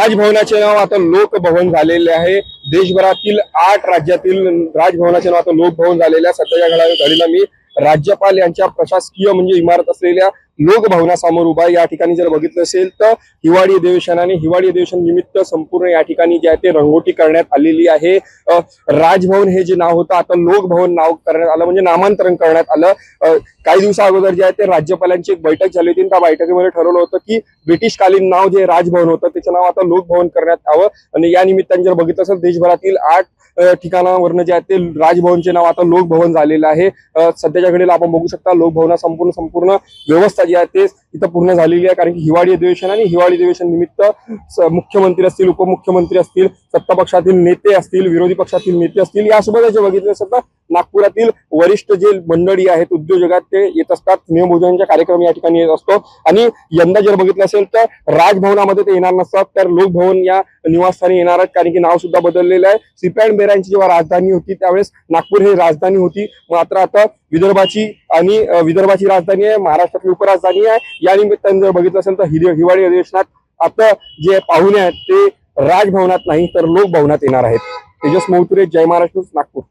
राजभवनाचे नाव आता लोकभवन झालेले आहे। देशभरातील 8 राज्यातील राजभवनाचे नाव आता लोकभवन झालेले आहे। सध्याच्या घडीला मी राज्यपाल यांच्या प्रशासकीय म्हणजे इमारत असलेल्या लोकभवनासमोर उभा। या ठिकाणी जर बघितलं असेल तर हिवाळी अधिवेशन आणि हिवाळी अधिवेशन निमित्त संपूर्ण या ठिकाणी जे आहे ते रंगोटी करण्यात आलेली आहे। राजभवन हे जे नाव होतं आता लोकभवन नाव करण्यात आलं, म्हणजे नामांतरण करण्यात आलं। काही दिवसा अगोदर जे आहे ते राज्यपालांची एक बैठक झाली होती। त्या बैठकीमध्ये ठरवलं होतं की ब्रिटिशकालीन नाव जे राजभवन होतं त्याचं नाव आता लोकभवन करण्यात यावं। आणि या निमित्ताने जर बघितलं असेल देशभरातील 8 ठिकाणावरनं जे आहे ते राजभवनचे नाव आता लोकभवन झालेलं आहे। सध्याच्या घडीला आपण बघू शकता लोकभवना संपूर्ण व्यवस्था जी आहे ते इथं पूर्ण झालेली आहे। कारण की हिवाळी अधिवेशन आणि हिवाळी अधिवेशन निमित्त मुख्यमंत्री असतील, उपमुख्यमंत्री असतील, सत्ता पक्षातील नेते असतील, विरोधी पक्षातील नेते असतील, यासोबत जे बघितलं असेल तर नागपुरातील वरिष्ठ जे मंडळी आहेत उद्योजकात ते येत असतात। नियमभोजनाचा कार्यक्रम या ठिकाणी येत असतो। आणि यंदा जर बघितलं असेल तर राजभवनामध्ये ते येणार नसतात, तर लोकभवन या निवासस्थानी येणार आहेत। कारण की नाव सुद्धा बदललेलं आहे। सिपॅन बेरांची जेव्हा राजधानी होती त्यावेळेस नागपूर हे राजधानी होती, मात्र आता विदर्भाची राजधानी आहे, महाराष्ट्रातली उपराजधानी आहे। या निमित्ताने जर बघितलं असेल तर हिवाळी अधिवेशनात आता जे पाहुणे आहेत ते राजभवनात नाही तर लोकभवनात येणार आहेत। तेजस मोहतुरे, जय महाराष्ट्र, नागपूर।